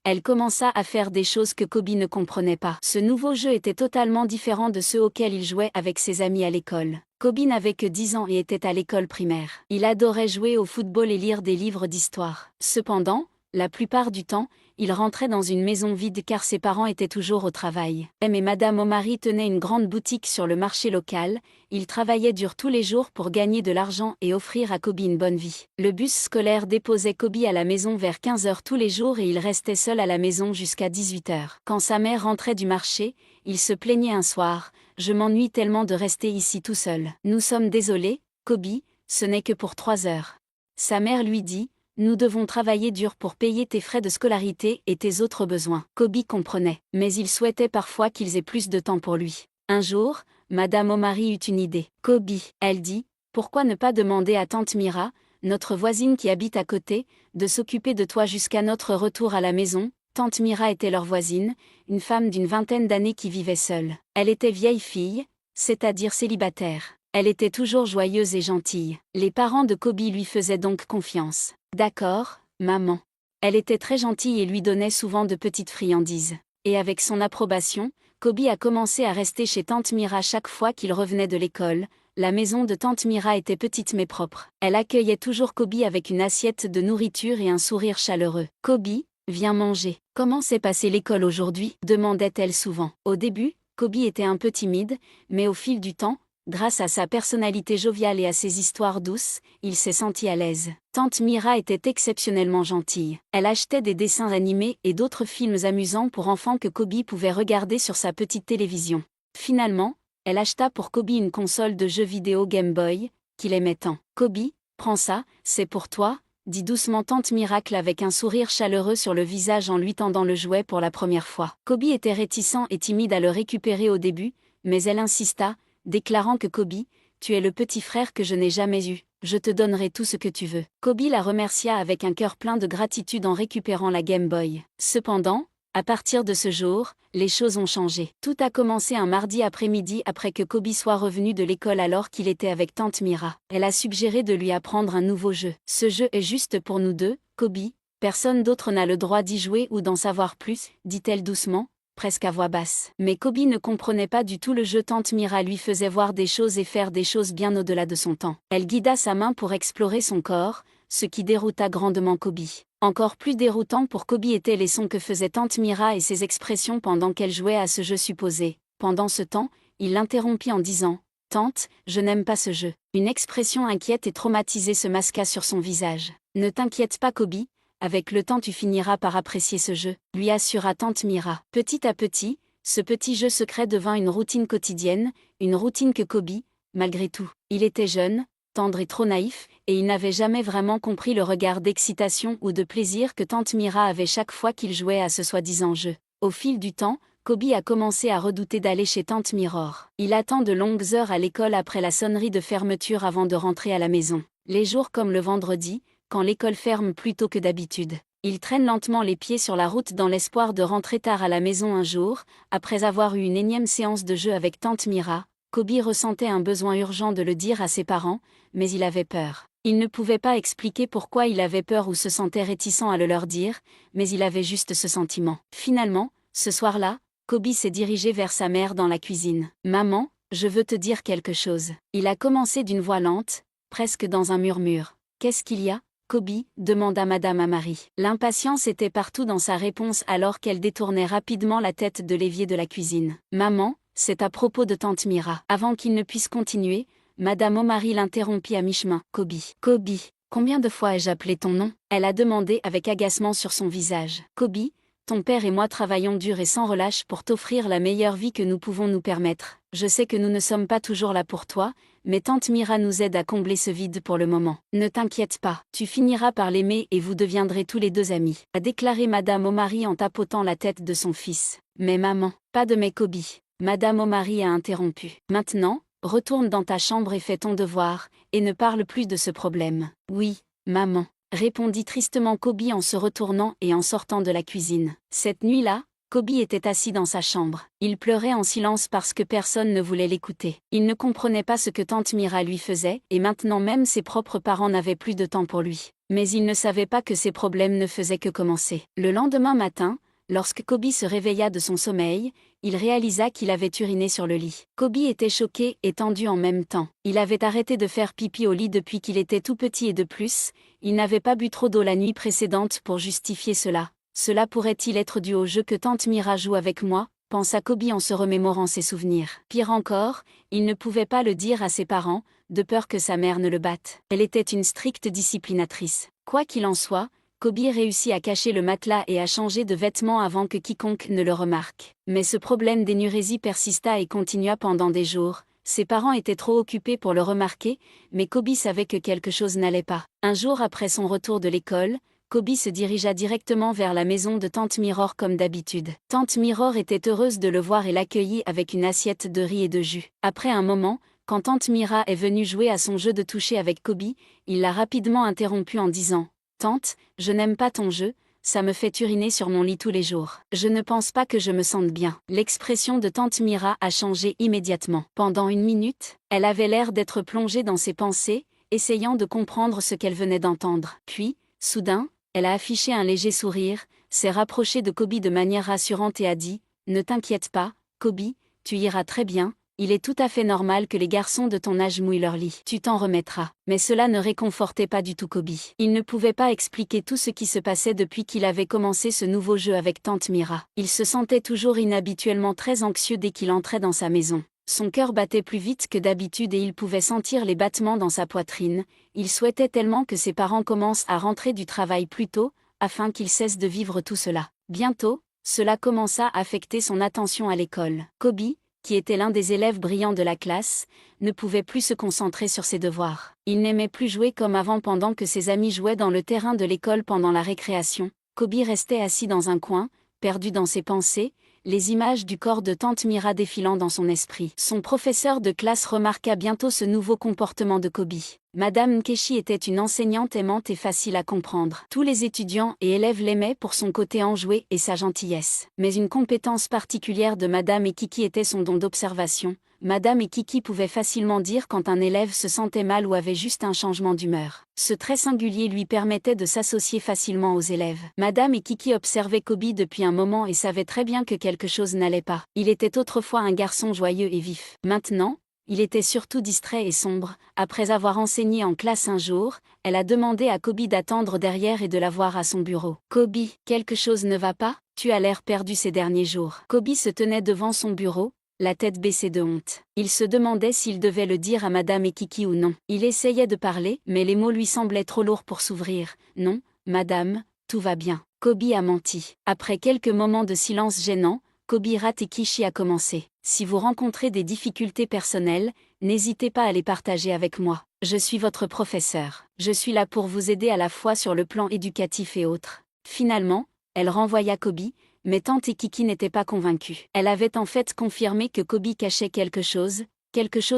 Elle commença à faire des choses que Kobe ne comprenait pas. Ce nouveau jeu était totalement différent de ceux auxquels il jouait avec ses amis à l'école. Kobe n'avait que 10 ans et était à l'école primaire. Il adorait jouer au football et lire des livres d'histoire. Cependant, la plupart du temps, il rentrait dans une maison vide car ses parents étaient toujours au travail. M et Madame Omari tenaient une grande boutique sur le marché local, ils travaillaient dur tous les jours pour gagner de l'argent et offrir à Kobe une bonne vie. Le bus scolaire déposait Kobe à la maison vers 15 heures tous les jours et il restait seul à la maison jusqu'à 18 heures. Quand sa mère rentrait du marché, il se plaignait un soir: « Je m'ennuie tellement de rester ici tout seul. »« Nous sommes désolés, Kobe, ce n'est que pour 3 heures. » Sa mère lui dit: « Nous devons travailler dur pour payer tes frais de scolarité et tes autres besoins. » Kobe comprenait, mais il souhaitait parfois qu'ils aient plus de temps pour lui. Un jour, Madame Omari eut une idée. « Kobe, » elle dit, « pourquoi ne pas demander à tante Mira, notre voisine qui habite à côté, de s'occuper de toi jusqu'à notre retour à la maison ?» Tante Mira était leur voisine, une femme d'une vingtaine d'années qui vivait seule. Elle était vieille fille, c'est-à-dire célibataire. Elle était toujours joyeuse et gentille. Les parents de Kobe lui faisaient donc confiance. « D'accord, maman. » Elle était très gentille et lui donnait souvent de petites friandises. Et avec son approbation, Kobe a commencé à rester chez tante Mira chaque fois qu'il revenait de l'école. La maison de tante Mira était petite mais propre. Elle accueillait toujours Kobe avec une assiette de nourriture et un sourire chaleureux. « Kobe, viens manger. Comment s'est passée l'école aujourd'hui ?» demandait-elle souvent. Au début, Kobe était un peu timide, mais au fil du temps, grâce à sa personnalité joviale et à ses histoires douces, il s'est senti à l'aise. Tante Mira était exceptionnellement gentille. Elle achetait des dessins animés et d'autres films amusants pour enfants que Kobe pouvait regarder sur sa petite télévision. Finalement, elle acheta pour Kobe une console de jeux vidéo Game Boy, qu'il aimait tant. « Kobe, prends ça, c'est pour toi », dit doucement tante Miracle avec un sourire chaleureux sur le visage en lui tendant le jouet pour la première fois. Kobe était réticent et timide à le récupérer au début, mais elle insista, déclarant que « Kobe, tu es le petit frère que je n'ai jamais eu, je te donnerai tout ce que tu veux. » Kobe la remercia avec un cœur plein de gratitude en récupérant la Game Boy. Cependant, à partir de ce jour, les choses ont changé. Tout a commencé un mardi après-midi après que Kobe soit revenu de l'école alors qu'il était avec tante Mira. Elle a suggéré de lui apprendre un nouveau jeu. « Ce jeu est juste pour nous deux, Kobe. Personne d'autre n'a le droit d'y jouer ou d'en savoir plus, » dit-elle doucement, presque à voix basse. Mais Kobe ne comprenait pas du tout le jeu. Tante Mira lui faisait voir des choses et faire des choses bien au-delà de son temps. Elle guida sa main pour explorer son corps, ce qui dérouta grandement Kobe. Encore plus déroutant pour Kobe étaient les sons que faisait tante Mira et ses expressions pendant qu'elle jouait à ce jeu supposé. Pendant ce temps, il l'interrompit en disant: « Tante, je n'aime pas ce jeu. » Une expression inquiète et traumatisée se masqua sur son visage. « Ne t'inquiète pas Kobe, avec le temps tu finiras par apprécier ce jeu, » lui assura tante Mira. Petit à petit, ce petit jeu secret devint une routine quotidienne, une routine que Kobe, malgré tout, il était jeune, tendre et trop naïf, et il n'avait jamais vraiment compris le regard d'excitation ou de plaisir que tante Mira avait chaque fois qu'il jouait à ce soi-disant jeu. Au fil du temps, Kobe a commencé à redouter d'aller chez tante Miror. Il attend de longues heures à l'école après la sonnerie de fermeture avant de rentrer à la maison. Les jours comme le vendredi, quand l'école ferme plus tôt que d'habitude. Il traîne lentement les pieds sur la route dans l'espoir de rentrer tard à la maison un jour, après avoir eu une énième séance de jeu avec tante Mira. Kobe ressentait un besoin urgent de le dire à ses parents, mais il avait peur. Il ne pouvait pas expliquer pourquoi il avait peur ou se sentait réticent à le leur dire, mais il avait juste ce sentiment. Finalement, ce soir-là, Kobe s'est dirigé vers sa mère dans la cuisine. « Maman, je veux te dire quelque chose. » Il a commencé d'une voix lente, presque dans un murmure. « Qu'est-ce qu'il y a, Kobe ?» demanda Madame Amari. L'impatience était partout dans sa réponse alors qu'elle détournait rapidement la tête de l'évier de la cuisine. « Maman, c'est à propos de tante Mira. » Avant qu'il ne puisse continuer, Madame Omari l'interrompit à mi-chemin. « Kobe, Kobe, combien de fois ai-je appelé ton nom ?» Elle a demandé avec agacement sur son visage. « Kobe, ton père et moi travaillons dur et sans relâche pour t'offrir la meilleure vie que nous pouvons nous permettre. Je sais que nous ne sommes pas toujours là pour toi, mais tante Mira nous aide à combler ce vide pour le moment. Ne t'inquiète pas, tu finiras par l'aimer et vous deviendrez tous les deux amis, » a déclaré Madame Omari en tapotant la tête de son fils. « Mais maman, pas de mais Kobe. » Madame Omari a interrompu. « Maintenant, retourne dans ta chambre et fais ton devoir, et ne parle plus de ce problème. »« Oui, maman, » répondit tristement Kobe en se retournant et en sortant de la cuisine. Cette nuit-là, Kobe était assis dans sa chambre. Il pleurait en silence parce que personne ne voulait l'écouter. Il ne comprenait pas ce que tante Mira lui faisait, et maintenant même ses propres parents n'avaient plus de temps pour lui. Mais il ne savait pas que ses problèmes ne faisaient que commencer. Le lendemain matin, lorsque Kobe se réveilla de son sommeil, il réalisa qu'il avait uriné sur le lit. Kobe était choqué et tendu en même temps. Il avait arrêté de faire pipi au lit depuis qu'il était tout petit et de plus, il n'avait pas bu trop d'eau la nuit précédente pour justifier cela. Cela pourrait-il être dû au jeu que tante Mira joue avec moi, pensa Kobe en se remémorant ses souvenirs. Pire encore, il ne pouvait pas le dire à ses parents, de peur que sa mère ne le batte. Elle était une stricte disciplinatrice. Quoi qu'il en soit, Kobe réussit à cacher le matelas et à changer de vêtements avant que quiconque ne le remarque. Mais ce problème d'énurésie persista et continua pendant des jours. Ses parents étaient trop occupés pour le remarquer, mais Kobe savait que quelque chose n'allait pas. Un jour après son retour de l'école, Kobe se dirigea directement vers la maison de tante Mirror comme d'habitude. Tante Mirror était heureuse de le voir et l'accueillit avec une assiette de riz et de jus. Après un moment, quand tante Mira est venue jouer à son jeu de toucher avec Kobe, il l'a rapidement interrompue en disant « Tante, je n'aime pas ton jeu, ça me fait uriner sur mon lit tous les jours. Je ne pense pas que je me sente bien. » L'expression de tante Mira a changé immédiatement. Pendant une minute, elle avait l'air d'être plongée dans ses pensées, essayant de comprendre ce qu'elle venait d'entendre. Puis, soudain, elle a affiché un léger sourire, s'est rapprochée de Kobe de manière rassurante et a dit « Ne t'inquiète pas, Kobe, tu iras très bien, il est tout à fait normal que les garçons de ton âge mouillent leur lit. Tu t'en remettras. » Mais cela ne réconfortait pas du tout Kobe. Il ne pouvait pas expliquer tout ce qui se passait depuis qu'il avait commencé ce nouveau jeu avec tante Mira. Il se sentait toujours inhabituellement très anxieux dès qu'il entrait dans sa maison. Son cœur battait plus vite que d'habitude et il pouvait sentir les battements dans sa poitrine. Il souhaitait tellement que ses parents commencent à rentrer du travail plus tôt, afin qu'il cesse de vivre tout cela. Bientôt, cela commença à affecter son attention à l'école. Kobe, qui était l'un des élèves brillants de la classe, ne pouvait plus se concentrer sur ses devoirs. Il n'aimait plus jouer comme avant pendant que ses amis jouaient dans le terrain de l'école pendant la récréation. Kobe restait assis dans un coin, perdu dans ses pensées, les images du corps de tante Mira défilant dans son esprit. Son professeur de classe remarqua bientôt ce nouveau comportement de Kobe. Madame Nkechi était une enseignante aimante et facile à comprendre. Tous les étudiants et élèves l'aimaient pour son côté enjoué et sa gentillesse. Mais une compétence particulière de Madame Ekiki était son don d'observation. Madame Ekiki pouvait facilement dire quand un élève se sentait mal ou avait juste un changement d'humeur. Ce trait singulier lui permettait de s'associer facilement aux élèves. Madame Ekiki observait Kobe depuis un moment et savait très bien que quelque chose n'allait pas. Il était autrefois un garçon joyeux et vif. Maintenant, il était surtout distrait et sombre. Après avoir enseigné en classe un jour, elle a demandé à Kobe d'attendre derrière et de la voir à son bureau. « Kobe, quelque chose ne va pas ? Tu as l'air perdu ces derniers jours. » Kobe se tenait devant son bureau, la tête baissée de honte. Il se demandait s'il devait le dire à Madame Ekiki ou non. Il essayait de parler, mais les mots lui semblaient trop lourds pour s'ouvrir. « Non, madame, tout va bien. » Kobe a menti. Après quelques moments de silence gênant, Kobira Tekishi a commencé. Si vous rencontrez des difficultés personnelles, n'hésitez pas à les partager avec moi. Je suis votre professeur. Je suis là pour vous aider à la fois sur le plan éducatif et autres. Finalement, elle renvoya Kobe, mais tante Ekiki n'était pas convaincue. Elle avait en fait confirmé que Kobe cachait quelque chose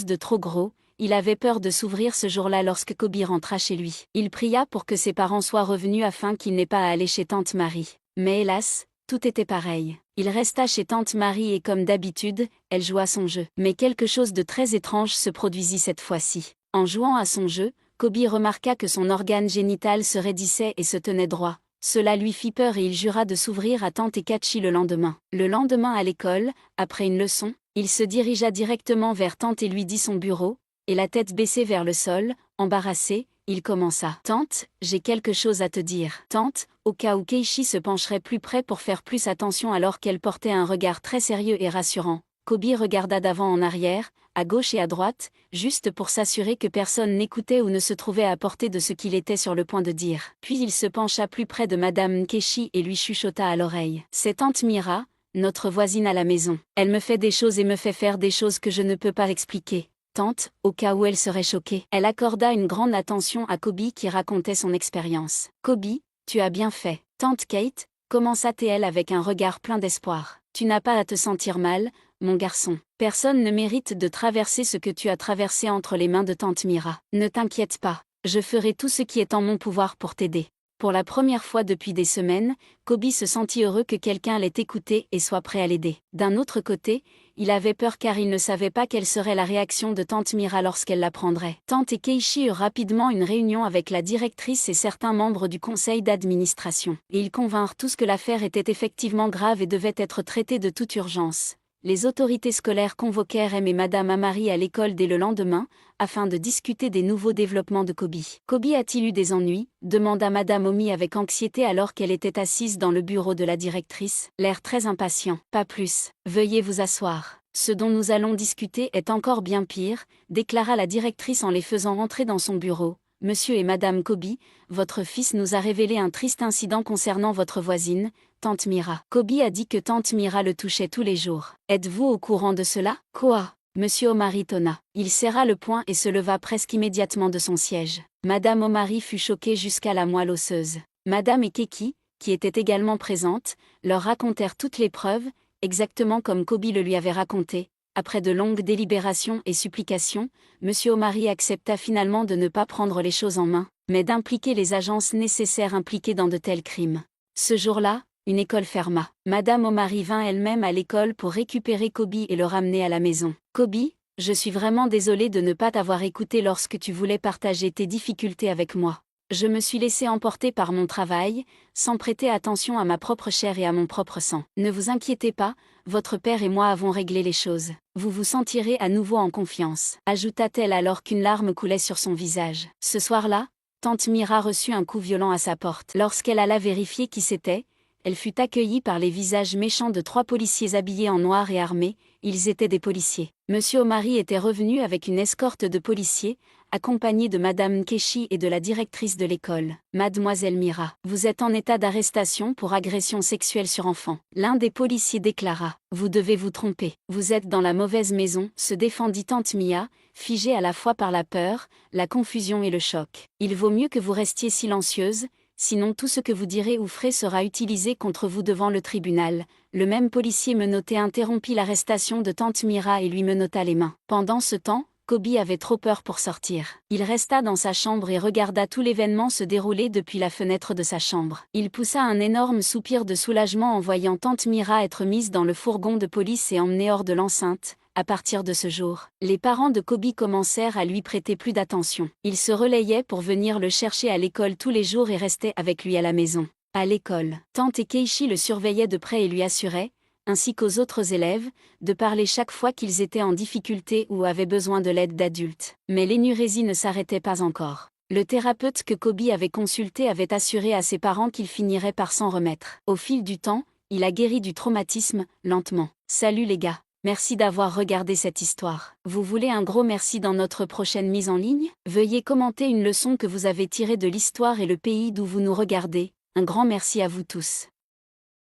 de trop gros. Il avait peur de s'ouvrir ce jour-là lorsque Kobe rentra chez lui. Il pria pour que ses parents soient revenus afin qu'il n'ait pas à aller chez tante Marie. Mais hélas, tout était pareil. Il resta chez tante Marie et comme d'habitude, elle joua son jeu. Mais quelque chose de très étrange se produisit cette fois-ci. En jouant à son jeu, Kobe remarqua que son organe génital se raidissait et se tenait droit. Cela lui fit peur et il jura de s'ouvrir à tante Ekachi le lendemain. Le lendemain à l'école, après une leçon, il se dirigea directement vers tante et lui dit son bureau, et la tête baissée vers le sol, embarrassé, il commença. « Tante, j'ai quelque chose à te dire. » Tante, au cas où Keishi se pencherait plus près pour faire plus attention alors qu'elle portait un regard très sérieux et rassurant. Kobe regarda d'avant en arrière, à gauche et à droite, juste pour s'assurer que personne n'écoutait ou ne se trouvait à portée de ce qu'il était sur le point de dire. Puis il se pencha plus près de Madame Nkechi et lui chuchota à l'oreille. « C'est tante Mira, notre voisine à la maison. Elle me fait des choses et me fait faire des choses que je ne peux pas expliquer. » Tante, au cas où elle serait choquée. Elle accorda une grande attention à Kobe qui racontait son expérience. « Kobe, tu as bien fait. Tante Kate, » commença-t-elle avec un regard plein d'espoir. « Tu n'as pas à te sentir mal, mon garçon. Personne ne mérite de traverser ce que tu as traversé entre les mains de tante Mira. Ne t'inquiète pas, je ferai tout ce qui est en mon pouvoir pour t'aider. » Pour la première fois depuis des semaines, Kobe se sentit heureux que quelqu'un l'ait écouté et soit prêt à l'aider. D'un autre côté, il avait peur car il ne savait pas quelle serait la réaction de tante Mira lorsqu'elle l'apprendrait. Tante et Keiichi eurent rapidement une réunion avec la directrice et certains membres du conseil d'administration. Et ils convinrent tous que l'affaire était effectivement grave et devait être traitée de toute urgence. Les autorités scolaires convoquèrent M et Madame Amari à l'école dès le lendemain, afin de discuter des nouveaux développements de Kobe. Kobe a-t-il eu des ennuis demanda Madame Omi avec anxiété alors qu'elle était assise dans le bureau de la directrice, l'air très impatient. Pas plus. Veuillez vous asseoir. Ce dont nous allons discuter est encore bien pire, déclara la directrice en les faisant rentrer dans son bureau. Monsieur et Madame Kobe, votre fils nous a révélé un triste incident concernant votre voisine, Tante Mira. Kobe a dit que Tante Mira le touchait tous les jours. Êtes-vous au courant de cela? Quoi? Monsieur Omari tonna. Il serra le poing et se leva presque immédiatement de son siège. Madame Omari fut choquée jusqu'à la moelle osseuse. Madame Ekeki, qui était également présente, leur racontèrent toutes les preuves, exactement comme Kobe le lui avait raconté. Après de longues délibérations et supplications, Monsieur Omari accepta finalement de ne pas prendre les choses en main, mais d'impliquer les agences nécessaires impliquées dans de tels crimes. Ce jour-là, une école ferma. Madame Omari vint elle-même à l'école pour récupérer Kobe et le ramener à la maison. Kobe, je suis vraiment désolée de ne pas t'avoir écouté lorsque tu voulais partager tes difficultés avec moi. Je me suis laissée emporter par mon travail, sans prêter attention à ma propre chair et à mon propre sang. Ne vous inquiétez pas, votre père et moi avons réglé les choses. Vous vous sentirez à nouveau en confiance, ajouta-t-elle alors qu'une larme coulait sur son visage. Ce soir-là, tante Mira reçut un coup violent à sa porte. Lorsqu'elle alla vérifier qui c'était, elle fut accueillie par les visages méchants de 3 policiers habillés en noir et armés. Ils étaient des policiers. Monsieur Omari était revenu avec une escorte de policiers, accompagné de Madame Nkechi et de la directrice de l'école, Mademoiselle Mira. Vous êtes en état d'arrestation pour agression sexuelle sur enfant. L'un des policiers déclara. Vous devez vous tromper. Vous êtes dans la mauvaise maison, se défendit tante Mia, figée à la fois par la peur, la confusion et le choc. Il vaut mieux que vous restiez silencieuse, sinon tout ce que vous direz ou ferez sera utilisé contre vous devant le tribunal. Le même policier menotté interrompit l'arrestation de tante Mira et lui menotta les mains. Pendant ce temps, Kobe avait trop peur pour sortir. Il resta dans sa chambre et regarda tout l'événement se dérouler depuis la fenêtre de sa chambre. Il poussa un énorme soupir de soulagement en voyant tante Mira être mise dans le fourgon de police et emmenée hors de l'enceinte. À partir de ce jour, les parents de Kobe commencèrent à lui prêter plus d'attention. Ils se relayaient pour venir le chercher à l'école tous les jours et restaient avec lui à la maison. À l'école, tante et Keiichi le surveillaient de près et lui assuraient, ainsi qu'aux autres élèves, de parler chaque fois qu'ils étaient en difficulté ou avaient besoin de l'aide d'adultes. Mais l'énurésie ne s'arrêtait pas encore. Le thérapeute que Kobe avait consulté avait assuré à ses parents qu'il finirait par s'en remettre. Au fil du temps, il a guéri du traumatisme, lentement. Salut les gars. Merci d'avoir regardé cette histoire. Vous voulez un gros merci dans notre prochaine mise en ligne? Veuillez commenter une leçon que vous avez tirée de l'histoire et le pays d'où vous nous regardez. Un grand merci à vous tous.